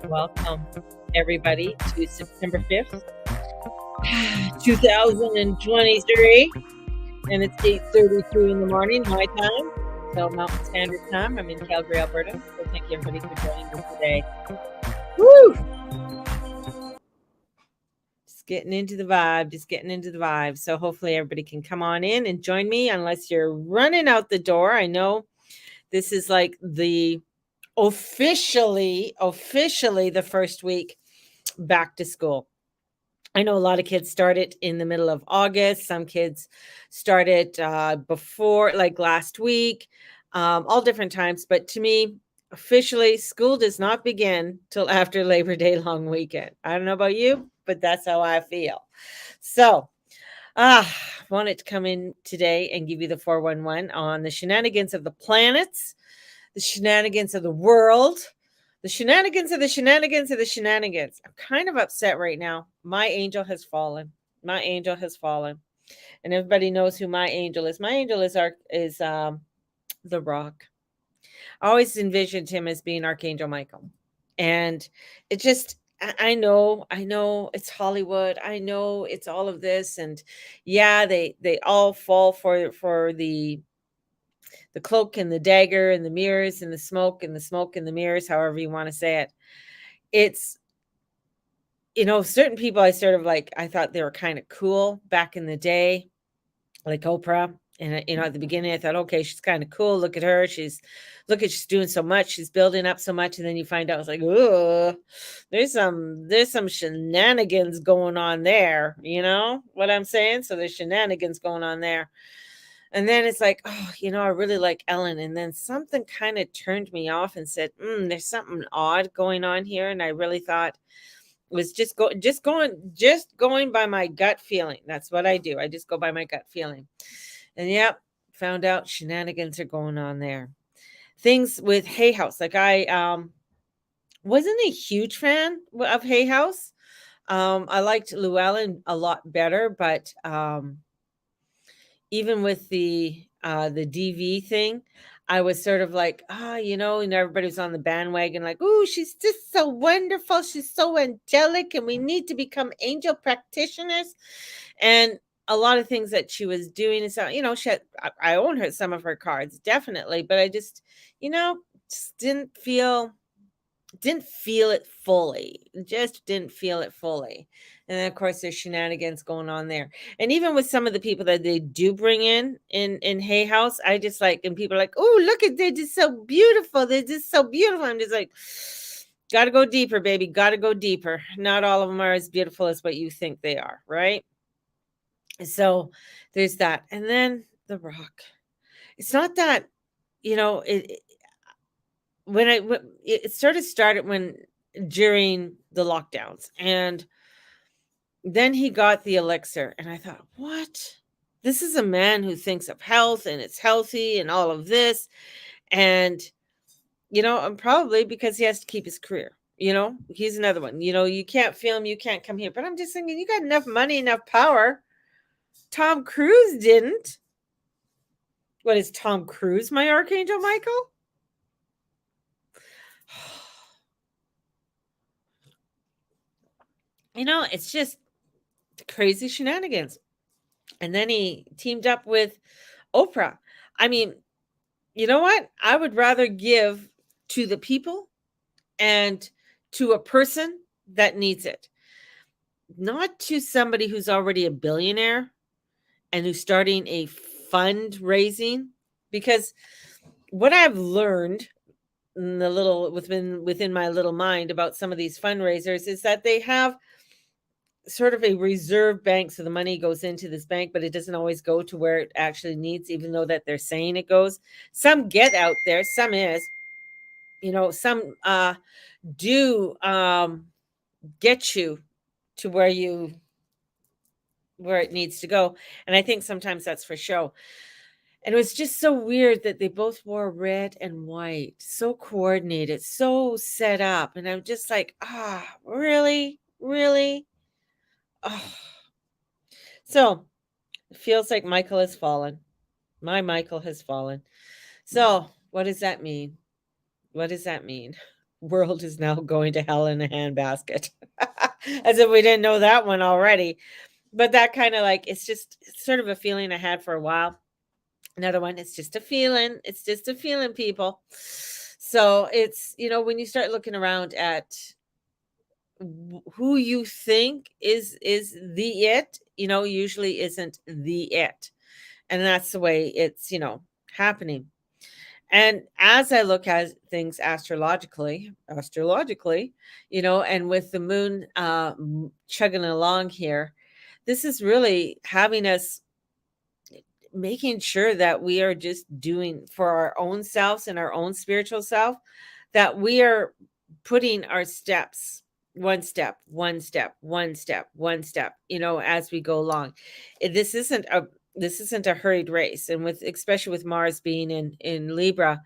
Welcome, everybody, to September 5th, 2023. And it's 8:33 in the morning, my time, so Mountain Standard Time. I'm in Calgary, Alberta. So thank you, everybody, for joining me today. Woo! Just getting into the vibe. So hopefully everybody can come on in and join me unless you're running out the door. I know this is like the officially the first week back to school. I know a lot of kids started in the middle of August. Some kids started before, like last week, all different times. But to me, officially, school does not begin till after Labor Day long weekend. I don't know about you, but that's how I feel. So, wanted to come in today and give you the 411 on the shenanigans of the planets, the shenanigans of the world, the shenanigans of the shenanigans of the shenanigans. I'm kind of upset right now. My angel has fallen. My angel has fallen. And everybody knows who my angel is. My angel is the Rock. I always envisioned him as being Archangel Michael. And it just I know it's Hollywood. I know it's all of this. And yeah, they all fall for the cloak and the dagger and the mirrors and the smoke and the mirrors, however you want to say it. It's, certain people I sort of like, I thought they were kind of cool back in the day, like Oprah. And, at the beginning, I thought, okay, she's kind of cool. Look at her. She's doing so much. She's building up so much. And then you find out, it's like, oh, there's some shenanigans going on there. You know what I'm saying? So there's shenanigans going on there. And then it's like, oh, I really like Ellen. And then something kind of turned me off and said, there's something odd going on here. And I really thought it was just going by my gut feeling. That's what I do. I just go by my gut feeling. And yep, found out shenanigans are going on there. Things with Hay House. Like I wasn't a huge fan of Hay House. I liked Llewellyn a lot better, but even with the DV thing, I was sort of like, and everybody was on the bandwagon, like, oh, she's just so wonderful, she's so angelic, and we need to become angel practitioners. And a lot of things that she was doing is, she had, I own her some of her cards, definitely, but I just, just didn't feel it fully. Just didn't feel it fully. And then of course there's shenanigans going on there. And even with some of the people that they do bring in Hay House, I just like, and people are like, oh, look at, they're just so beautiful. They're just so beautiful. I'm just like, gotta go deeper, baby. Gotta go deeper. Not all of them are as beautiful as what you think they are, right? So there's that. And then The Rock. It's not that, it sort of started during the lockdowns, and then he got the elixir, and I thought, what? This is a man who thinks of health and it's healthy and all of this. And, and probably because he has to keep his career. He's another one. You can't film, you can't come here. But I'm just thinking, you got enough money, enough power. Tom Cruise didn't. What is Tom Cruise, my Archangel Michael? It's just crazy shenanigans. And then he teamed up with Oprah. I mean, you know what? I would rather give to the people and to a person that needs it, not to somebody who's already a billionaire and who's starting a fundraising. Because what I've learned in the little within my little mind about some of these fundraisers is that they have sort of a reserve bank, so the money goes into this bank, but it doesn't always go to where it actually needs, even though that they're saying it goes. Some get out there, some is, some do get you to where it needs to go. And I think sometimes that's for show. And it was just so weird that they both wore red and white, so coordinated, so set up. And I'm just like, really? Oh. So it feels like Michael has fallen. My Michael has fallen. So what does that mean? What does that mean? world is now going to hell in a handbasket. As if we didn't know that one already. But that kind of like, it's sort of a feeling I had for a while. Another one, it's just a feeling. It's just a feeling, people. So it's, when you start looking around at who you think is the it, usually isn't the it. And that's the way it's, happening. And as I look at things astrologically, and with the moon chugging along here, this is really having us making sure that we are just doing for our own selves and our own spiritual self, that we are putting our steps one step, as we go along. This isn't a hurried race. And especially with Mars being in Libra,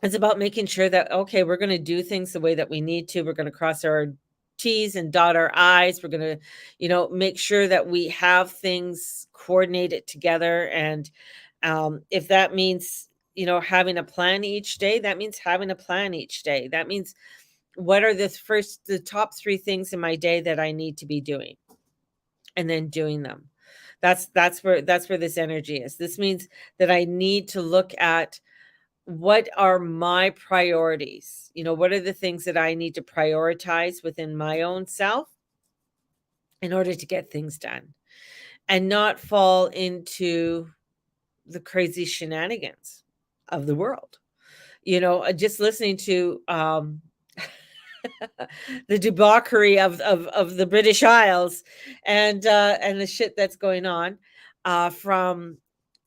it's about making sure that, okay, we're going to do things the way that we need to. We're going to cross our T's and dot our I's. We're going to, make sure that we have things coordinated together. And if that means, having a plan each day, that means having a plan each day. That means, what are the top 3 things in my day that I need to be doing, and then doing them. That's where this energy is. This means that I need to look at, what are my priorities? What are the things that I need to prioritize within my own self in order to get things done, and not fall into the crazy shenanigans of the world. Just listening to the debauchery of the British Isles, and the shit that's going on, from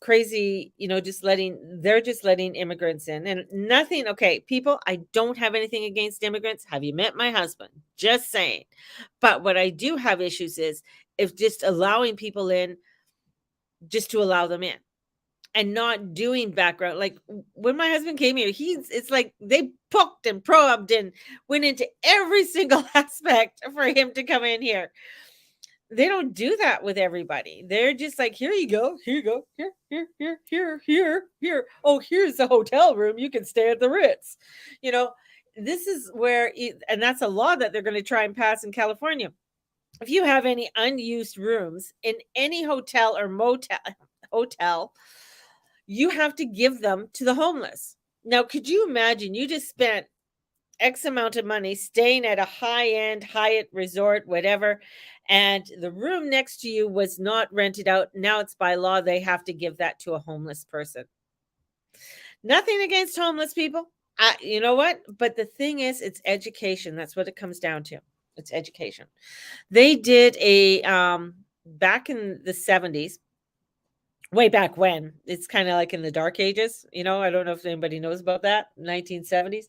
crazy, they're just letting immigrants in, and nothing. Okay, people, I don't have anything against immigrants. Have you met my husband? Just saying. But what I do have issues is, if just allowing people in just to allow them in, and not doing background. Like when my husband came here, it's like they poked and probed and went into every single aspect for him to come in here. They don't do that with everybody. They're just like, here you go, here. Oh, here's the hotel room. You can stay at the Ritz. This is where, and that's a law that they're going to try and pass in California. If you have any unused rooms in any hotel or hotel, you have to give them to the homeless. Now, could you imagine you just spent X amount of money staying at a high-end Hyatt resort, whatever, and the room next to you was not rented out. Now it's by law they have to give that to a homeless person. Nothing against homeless people. You know what? But the thing is, it's education. That's what it comes down to. It's education. They did a back in the 70s, way back when. It's kind of like in the dark ages, I don't know if anybody knows about that. 1970s,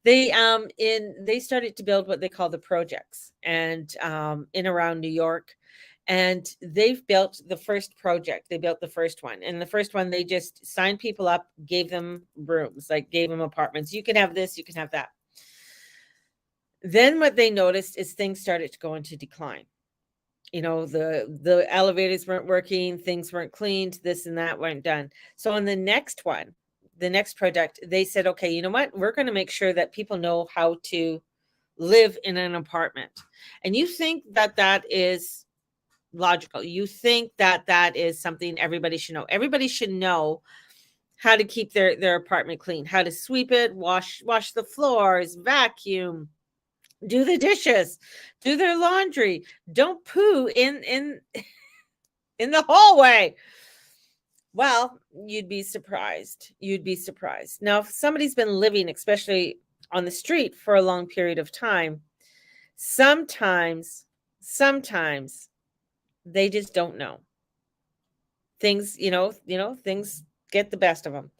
they started to build what they call the projects, and in around New York, and they've built the first project. They built the first one, and the first one, they just signed people up, gave them rooms, like gave them apartments. You can have this, you can have that. Then what they noticed is things started to go into decline. The elevators weren't working, things weren't cleaned, this and that weren't done. So on the next one, the next project, they said, okay, you know what? We're going to make sure that people know how to live in an apartment. And you think that that is logical. You think that that is something everybody should know. Everybody should know how to keep their apartment clean, how to sweep it, wash the floors, vacuum, do the dishes, do their laundry, don't poo in the hallway. Well, you'd be surprised. Now, if somebody's been living, especially on the street, for a long period of time, sometimes they just don't know. Things, things get the best of them.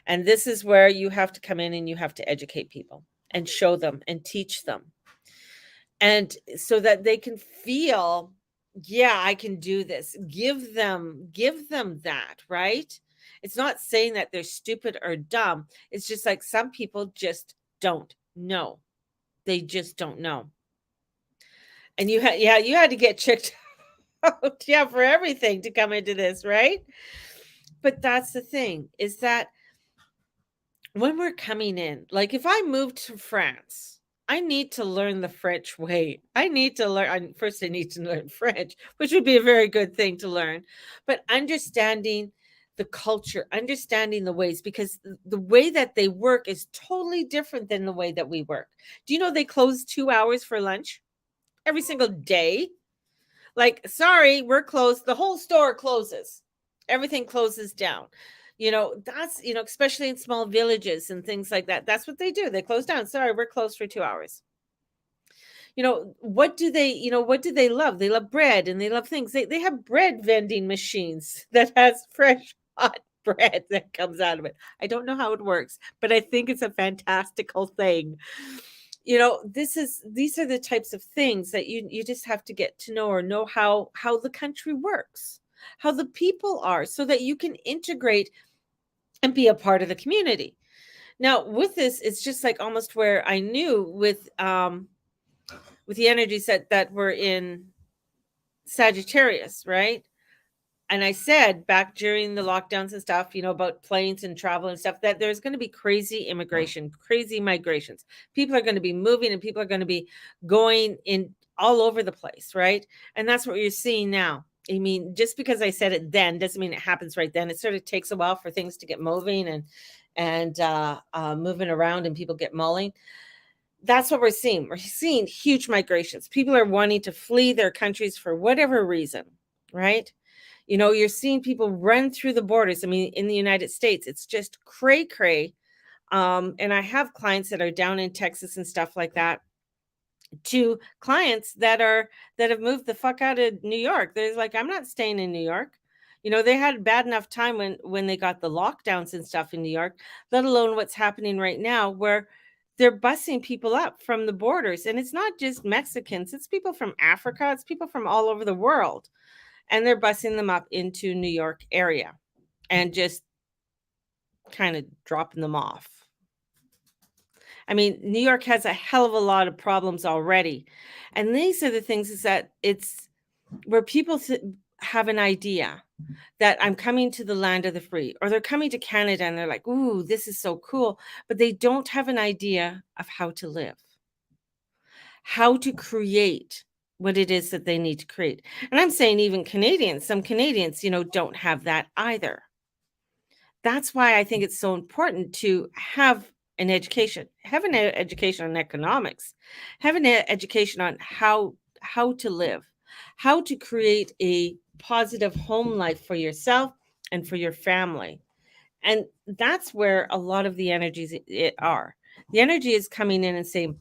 And this is where you have to come in and you have to educate people and show them and teach them. And so that they can feel, yeah, I can do this. Give them that, right? It's not saying that they're stupid or dumb. It's just like some people just don't know. They just don't know. And you had to get checked out, for everything to come into this, right? But that's the thing, is that when we're coming in, like if I move to France, I need to learn the French way. I need to learn, first, I need to learn French, which would be a very good thing to learn, but understanding the culture, understanding the ways, because the way that they work is totally different than the way that we work. Do you know they close 2 hours for lunch every single day? Like, sorry, we're closed. The whole store closes. Everything closes down. That's, especially in small villages and things like that. That's what they do. They close down. Sorry, we're closed for 2 hours. What do they love? They love bread and they love things. They have bread vending machines that has fresh hot bread that comes out of it. I don't know how it works, but I think it's a fantastical thing. These are the types of things that you just have to get to know, or know how the country works, how the people are, so that you can integrate and be a part of the community. Now, with this, it's just like almost where I knew with the energies that were in Sagittarius, right? And I said back during the lockdowns and stuff, about planes and travel and stuff, that there's going to be crazy immigration, crazy migrations. People are going to be moving and people are going to be going in all over the place, right? And that's what you're seeing now. I mean, just because I said it then doesn't mean it happens right then. It sort of takes a while for things to get moving and moving around and people get mulling. That's what we're seeing. We're seeing huge migrations. People are wanting to flee their countries for whatever reason, right? You're seeing people run through the borders. I mean, in the United States, it's just cray cray. And I have clients that are down in Texas and stuff like that, to clients that have moved the fuck out of New York. They're like, I'm not staying in New York. They had a bad enough time when they got the lockdowns and stuff in New York, let alone what's happening right now, where they're busing people up from the borders. And it's not just Mexicans, it's people from Africa, it's people from all over the world. And they're busing them up into New York area and just kind of dropping them off. I mean, New York has a hell of a lot of problems already. And these are the things, is that it's where people have an idea that I'm coming to the land of the free, or they're coming to Canada and they're like, ooh, this is so cool. But they don't have an idea of how to live, how to create what it is that they need to create. And I'm saying even Canadians, some Canadians, don't have that either. That's why I think it's so important to have an education, have an education on economics, have an education on how to live, how to create a positive home life for yourself and for your family. And that's where a lot of the energies are. The energy is coming in and saying,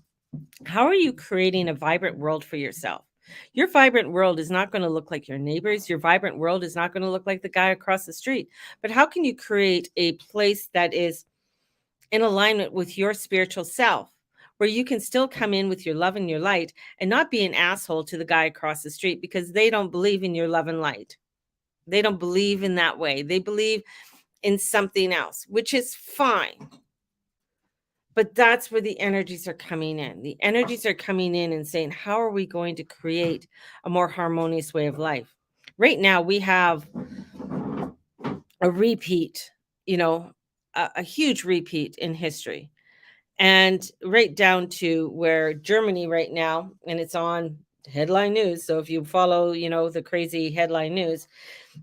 how are you creating a vibrant world for yourself? Your vibrant world is not going to look like your neighbors. Your vibrant world is not going to look like the guy across the street. But how can you create a place that is in alignment with your spiritual self, where you can still come in with your love and your light and not be an asshole to the guy across the street because they don't believe in your love and light? They don't believe in that way. They believe in something else, which is fine. But that's where the energies are coming in. The energies are coming in and saying, how are we going to create a more harmonious way of life? Right now, we have a repeat, a huge repeat in history. And right down to where Germany right now, and it's on headline news. So if you follow, the crazy headline news,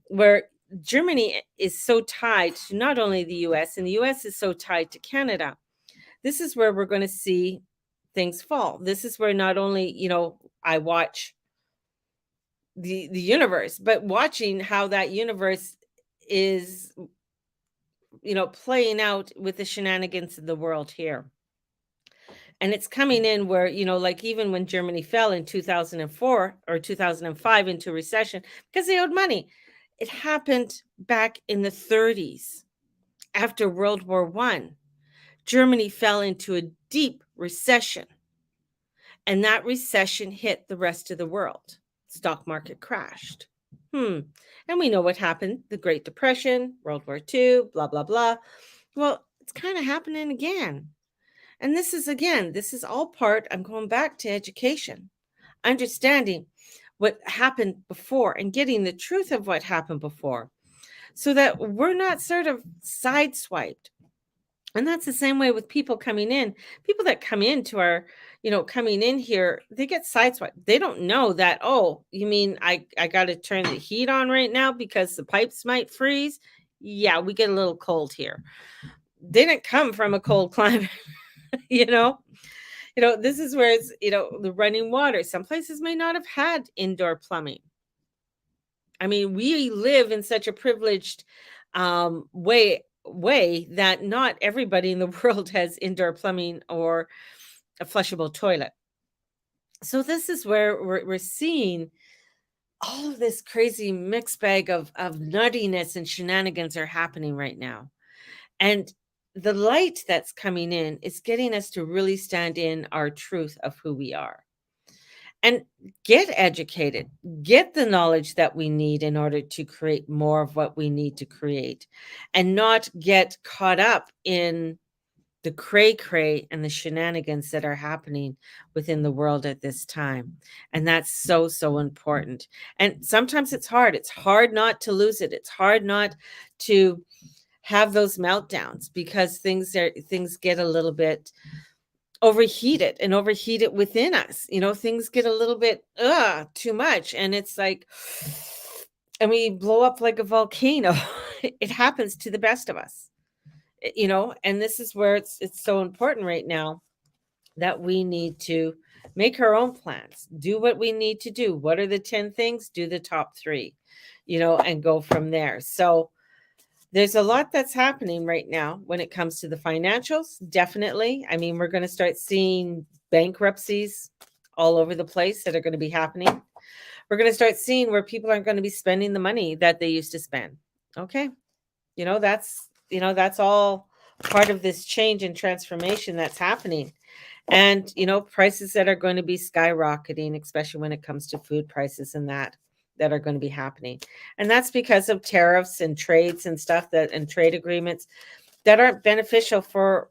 where Germany is so tied to not only the US, and the US is so tied to Canada. This is where we're going to see things fall. This is where not only, I watch the universe, but watching how that universe is, playing out with the shenanigans of the world here. And it's coming in where, like even when Germany fell in 2004 or 2005 into recession because they owed money, it happened back in the 30s after World War I. Germany fell into a deep recession, and that recession hit the rest of the world. Stock market crashed. And we know what happened: the Great Depression, World War II, blah, blah, blah. Well, it's kind of happening again. And this is all part, I'm going back to education, understanding what happened before and getting the truth of what happened before, so that we're not sort of sideswiped. And that's the same way with people coming in. People that come into our, coming in here, they get sideswiped. They don't know that, oh, you mean I got to turn the heat on right now because the pipes might freeze? Yeah, we get a little cold here. They didn't come from a cold climate, you know? This is where it's, the running water. Some places may not have had indoor plumbing. I mean, we live in such a privileged way that not everybody in the world has indoor plumbing or a flushable toilet. So this is where we're seeing all of this crazy mixed bag of nuttiness and shenanigans are happening right now. And the light that's coming in is getting us to really stand in our truth of who we are and get educated, get the knowledge that we need in order to create more of what we need to create, and not get caught up in the cray cray and the shenanigans that are happening within the world at this time. And that's so, so important. And sometimes it's hard. It's hard not to lose it. It's hard not to have those meltdowns because things get a little bit overheated within us. Things get a little bit too much, and it's like, and we blow up like a volcano. It happens to the best of us. And this is where it's so important right now that we need to make our own plans, do what we need to do. What are the 10 things? Do the top 3, and go from there. So there's a lot that's happening right now when it comes to the financials. Definitely. I mean, we're going to start seeing bankruptcies all over the place that are going to be happening. We're going to start seeing where people aren't going to be spending the money that they used to spend. Okay. That's all part of this change and transformation that's happening. And, prices that are going to be skyrocketing, especially when it comes to food prices and that are going to be happening. And that's because of tariffs and trades and stuff and trade agreements that aren't beneficial for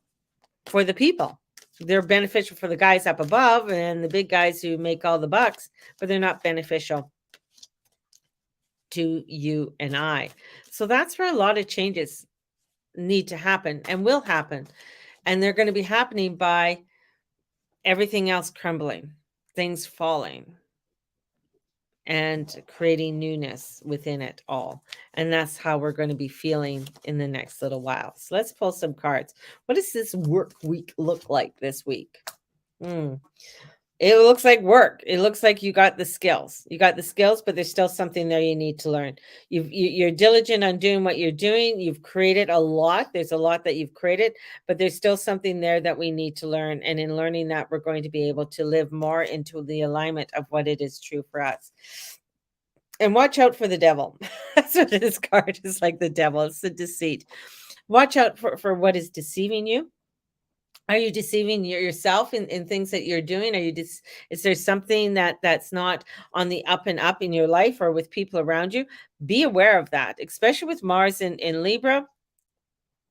the people. They're beneficial for the guys up above and the big guys who make all the bucks, but they're not beneficial to you and I. So that's where a lot of changes need to happen and will happen. And they're going to be happening by everything else crumbling, things falling, and creating newness within it all. And that's how we're going to be feeling in the next little while. So let's pull some cards. What does this work week look like this week? It looks like work. It looks like you got the skills. You got the skills, but there's still something there you need to learn. You're diligent on doing what you're doing. You've created a lot. There's a lot that you've created, but there's still something there that we need to learn. And in learning that, we're going to be able to live more into the alignment of what it is true for us. And watch out for the devil. That's what this card is like, the devil. It's the deceit. Watch out for what is deceiving you. Are you deceiving yourself in things that you're doing? Is there something that's not on the up and up in your life or with people around you? Be aware of that, especially with Mars in Libra.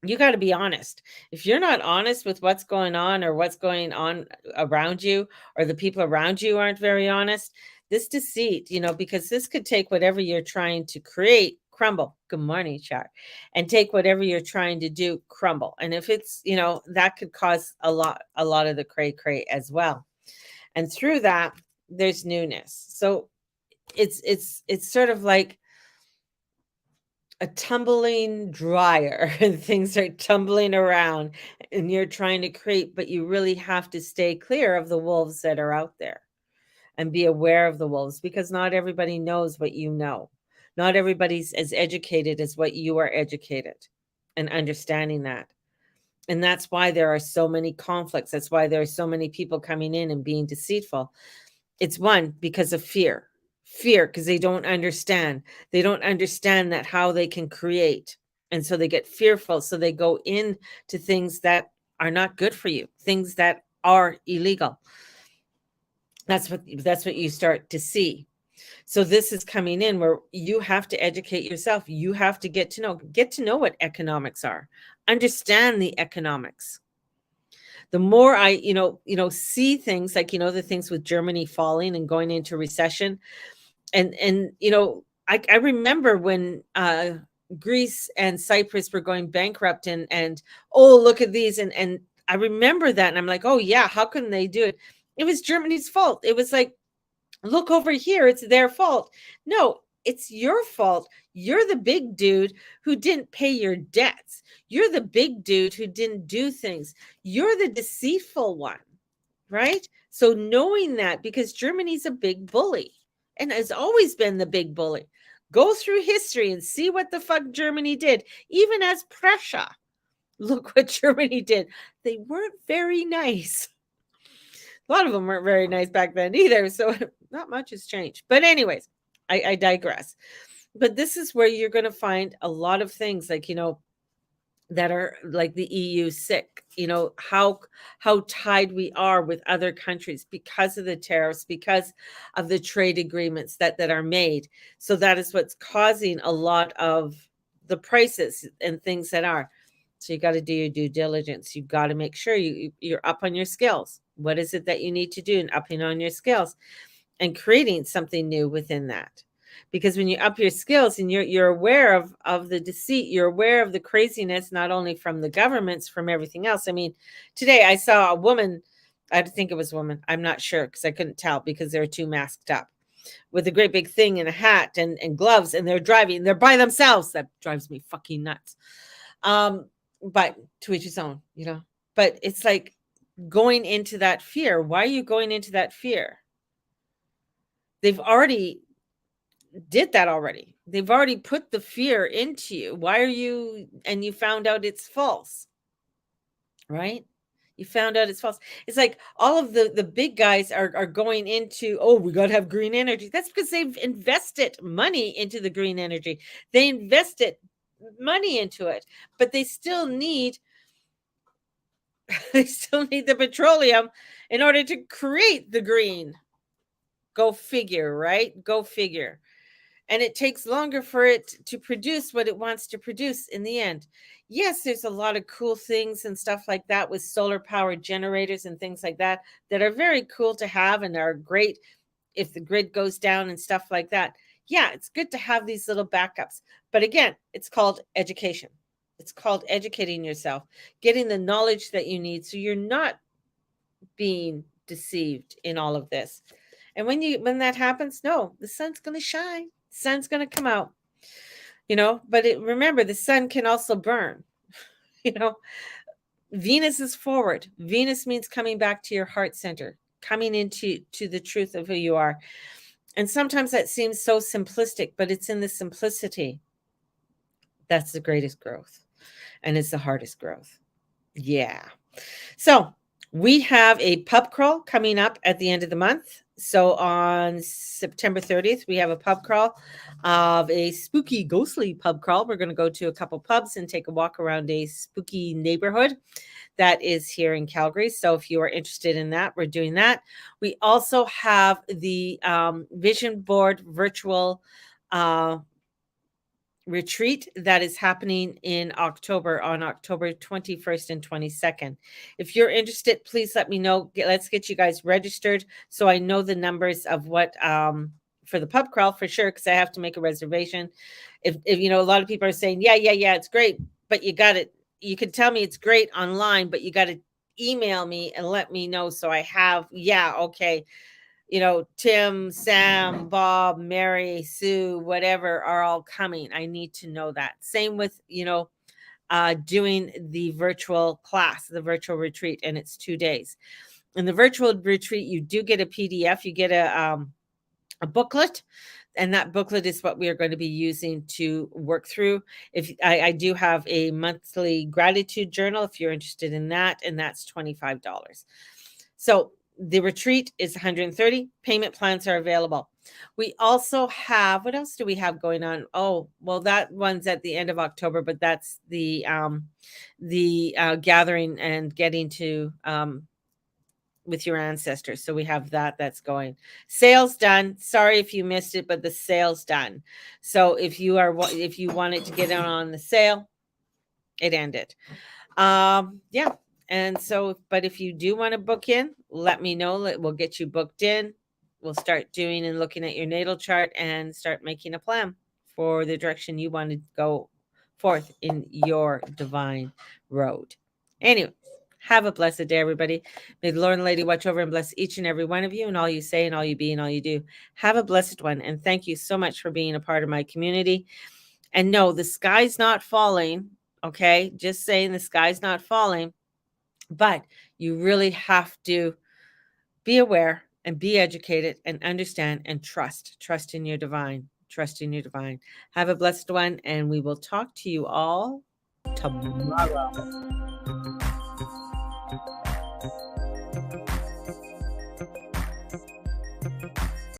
You got to be honest. If you're not honest with what's going on or what's going on around you, or the people around you aren't very honest, this deceit, because this could take whatever you're trying to create crumble. Good morning, Char. And take whatever you're trying to do crumble. And if it's, that could cause a lot of the cray as well. And through that, there's newness. So it's sort of like a tumbling dryer and things are tumbling around and you're trying to create, but you really have to stay clear of the wolves that are out there and be aware of the wolves, because not everybody knows what you know. Not everybody's as educated as what you are educated, and understanding that. And that's why there are so many conflicts. That's why there are so many people coming in and being deceitful. It's one, because of fear. Fear, because they don't understand. They don't understand that how they can create. And so they get fearful. So they go into things that are not good for you, things that are illegal. That's what you start to see. So this is coming in where you have to educate yourself. You have to get to know what economics are. Understand the economics. The more I, see things like, the things with Germany falling and going into recession. And I remember when Greece and Cyprus were going bankrupt, and oh, look at these, and I remember that, and I'm like, oh yeah, how can they do it? It was Germany's fault. It was like, look over here, it's their fault. No, it's your fault. You're the big dude who didn't pay your debts. You're the big dude who didn't do things. You're the deceitful one, right? So knowing that, because Germany's a big bully and has always been the big bully. Go through history and see what the fuck Germany did, even as Prussia. Look what Germany did. They weren't very nice. A lot of them weren't very nice back then either. So not much has changed. But, anyways, I digress. But this is where you're going to find a lot of things like, that are like the EU sick, how tied we are with other countries because of the tariffs, because of the trade agreements that are made. So that is what's causing a lot of the prices and things that are. So you got to do your due diligence. You got to make sure you're up on your skills. What is it that you need to do and upping on your skills and creating something new within that? Because when you up your skills and you're aware of the deceit, you're aware of the craziness, not only from the governments, from everything else. I mean, today I saw a woman, I think it was a woman, I'm not sure because I couldn't tell because they were too masked up, with a great big thing and a hat and gloves, and they're driving, they're by themselves. That drives me fucking nuts. But to each his own, but it's like going into that fear. Why are you going into that fear? They've already did that already. They've already put the fear into you. Why are you, and you found out it's false, right? You found out it's false. It's like all of the big guys are going into, oh, we got to have green energy. That's because they've invested money into the green energy. They invested money into it, but they still need the petroleum in order to create the green. Go figure, right? Go figure. And it takes longer for it to produce what it wants to produce in the end. Yes, there's a lot of cool things and stuff like that with solar powered generators and things like that are very cool to have and are great if the grid goes down and stuff like that. Yeah, it's good to have these little backups. But again, it's called education. It's called educating yourself, getting the knowledge that you need so you're not being deceived in all of this. And when that happens, no, the sun's going to shine. The sun's going to come out. But remember, the sun can also burn. Venus is forward. Venus means coming back to your heart center, coming into the truth of who you are. And sometimes that seems so simplistic, but it's in the simplicity that's the greatest growth. And it's the hardest growth. Yeah. So we have a pub crawl coming up at the end of the month. So on September 30th, we have a pub crawl of a spooky, ghostly pub crawl. We're going to go to a couple pubs and take a walk around a spooky neighborhood that is here in Calgary. So if you are interested in that, we're doing that. We also have the Vision Board virtual retreat that is happening in October, on October 21st and 22nd. If you're interested, please let me know. Let's get you guys registered so I know the numbers of what for the pub crawl for sure, because I have to make a reservation. If a lot of people are saying, yeah, it's great, but you can tell me it's great online, but you got to email me and let me know so I have, okay. Tim, Sam, Bob, Mary, Sue, whatever are all coming. I need to know that. Same with, doing the virtual class, the virtual retreat, and it's 2 days. In the virtual retreat, you do get a PDF, you get a booklet, and that booklet is what we are going to be using to work through. If I do have a monthly gratitude journal, if you're interested in that, and that's $25. So the retreat is $130. Payment plans are available. We also have, what else do we have going on? Oh, well, that one's at the end of October, but that's the gathering and getting to with your ancestors. So we have that's going. Sales done. Sorry if you missed it, but the sale's done. So if you wanted to get in on the sale, it ended. Yeah. And so, but if you do want to book in, let me know. We'll get you booked in. We'll start doing and looking at your natal chart and start making a plan for the direction you want to go forth in your divine road. Anyway, have a blessed day, everybody. May the Lord and Lady watch over and bless each and every one of you and all you say and all you be and all you do. Have a blessed one. And thank you so much for being a part of my community. And no, the sky's not falling. Okay. Just saying the sky's not falling. But you really have to be aware and be educated and understand and trust in your divine. Trust in your divine. Have a blessed one, and we will talk to you all tomorrow.